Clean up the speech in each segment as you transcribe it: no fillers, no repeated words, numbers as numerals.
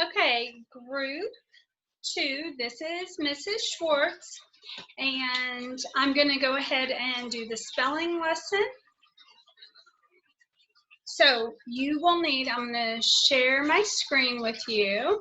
Okay, group 2, this is Mrs. Schwartz, and I'm going to go ahead and do the spelling lesson. So you will need, I'm going to share my screen with you.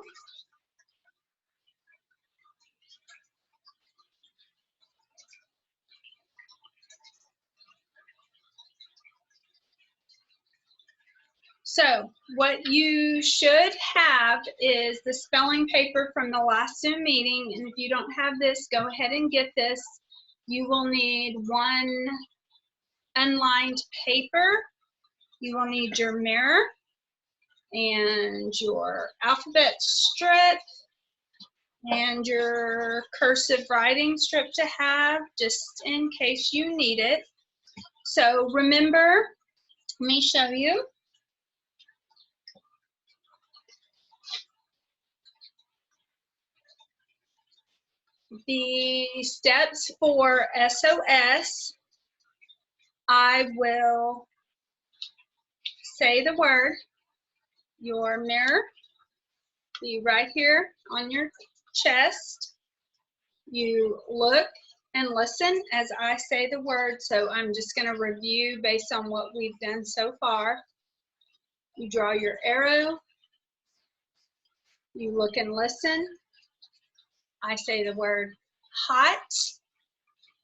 So what you should have is the spelling paper from the last Zoom meeting, and if you don't have this, go ahead and get this. You will need one unlined paper. You will need your mirror and your alphabet strip and your cursive writing strip to have just in case you need it. So remember, let me show you. The steps for SOS, I will say the word. Your mirror be right here on your chest. You look and listen as I say the word, so I'm just going to review based on what we've done so far. You draw your arrow. You look and listen. I say the word hot.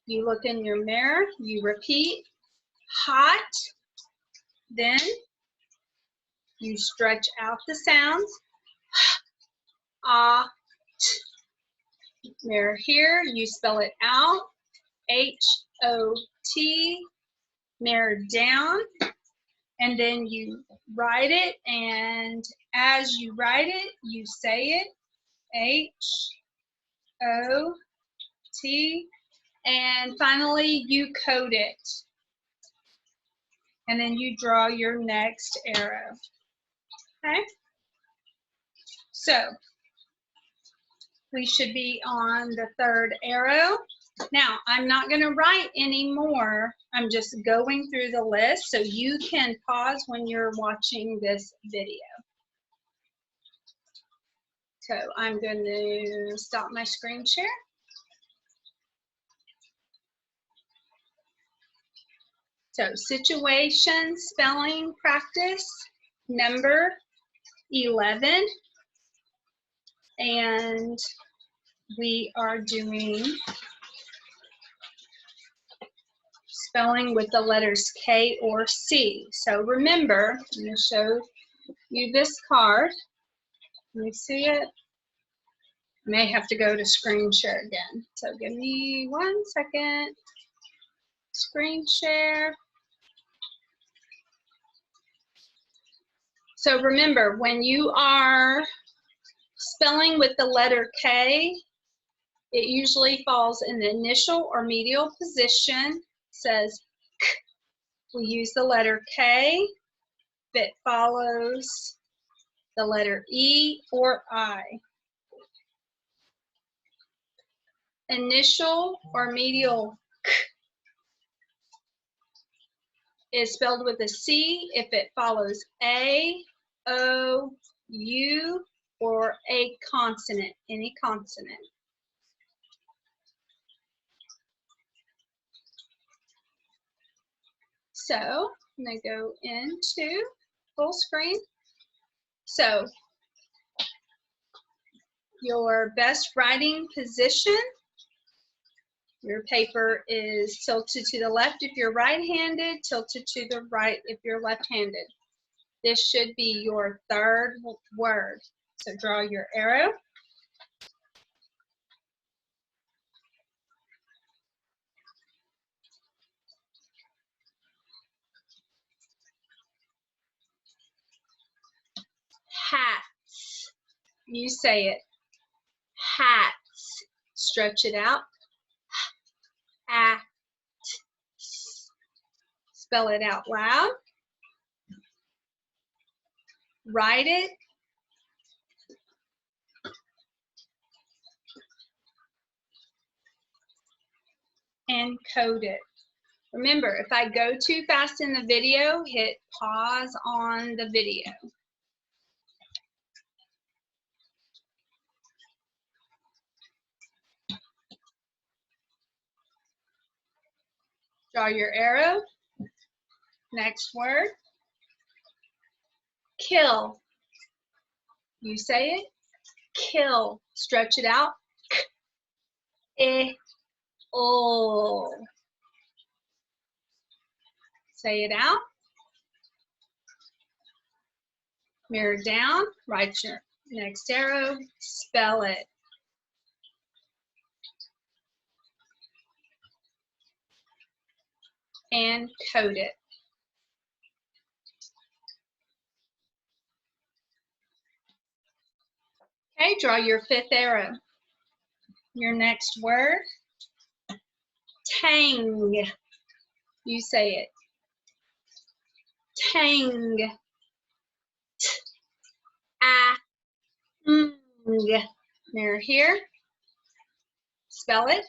You look in your mirror. You repeat hot. Then you stretch out the sounds. Ah, t. Mirror here. You spell it out. H-O-T. Mirror down. And then you write it. And as you write it, you say it. H-O-T. And finally, you code it. And then you draw your next arrow. Okay? So, we should be on the third arrow. Now, I'm not going to write anymore. I'm just going through the list so you can pause when you're watching this video. So, I'm going to stop my screen share. So, situation spelling practice number 11. And we are doing spelling with the letters K or C. So remember, I'm going to show you this card. Let me see it. May have to go to screen share again. So give me 1 second. Screen share. So remember, when you are spelling with the letter K, it usually falls in the initial or medial position. It says K. We use the letter K. If it follows the letter E or I. Initial or medial K is spelled with a C if it follows A, O, U, or a consonant, any consonant. So I'm going to go into full screen. So your best writing position, your paper is tilted to the left if you're right-handed, tilted to the right if you're left-handed. This should be your third word. So draw your arrow. Hats. You say it. Hats. Stretch it out. At. Spell it out loud. Write it. And code it. Remember, if I go too fast in the video, hit pause on the video. Draw your arrow. Next word. Kill. You say it. Kill. Stretch it out. Oh. Say it out. Mirror down. Write your next arrow. Spell it. And code it. Okay, draw your fifth arrow. Your next word. Tang. You say it. Tang. T-a-ng. Mirror here. Spell it.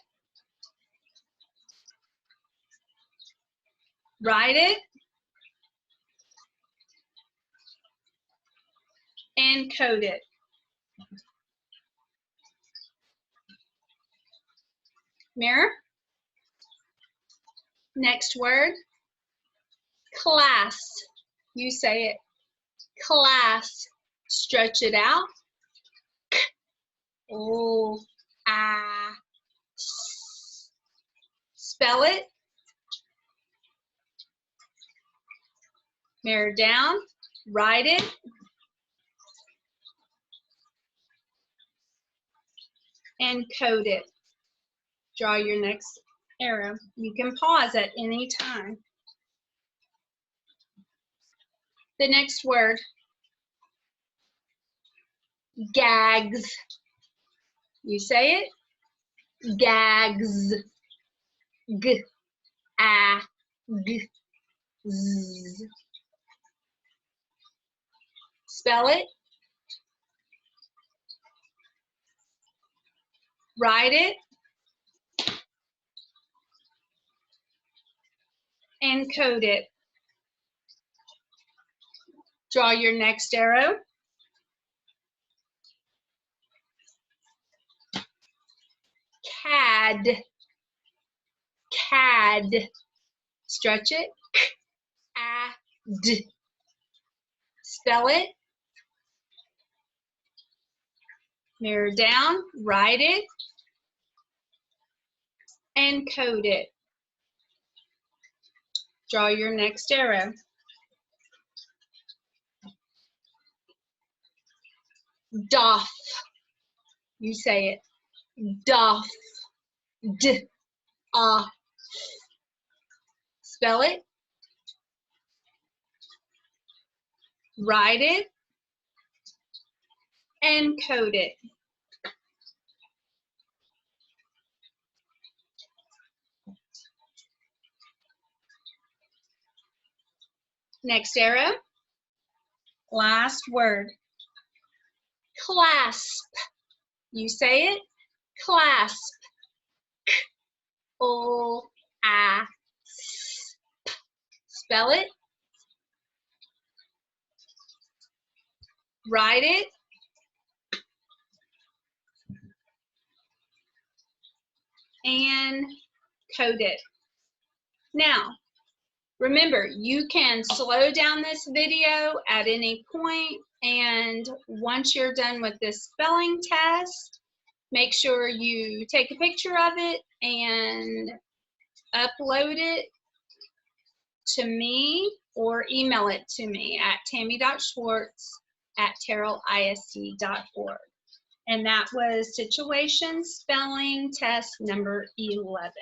Write it. And code it. Mirror. Next word. Class. You say it. Class. Stretch it out. Oh, ah. Spell it. Mirror down. Write it. And code it. Draw your next arrow. You can pause at any time. The next word. Gags. You say it. Gags. G, a, g, z. Spell it. Write it. And code it. Draw your next arrow. Cad. Cad. Stretch it. K-a-d. Spell it. Mirror down. Write it. And code it. Draw your next arrow. Doff. You say it. Doff. D-off. Spell it. Write it. And code it. Next arrow. Last word. Clasp. You say it. Clasp. K-o-a-s-p. Spell it. Write it. And code it. Now, remember, you can slow down this video at any point, and once you're done with this spelling test, make sure you take a picture of it and upload it to me or email it to me at tammy.schwartz@terrellisd.org. And that was situation spelling test number 11.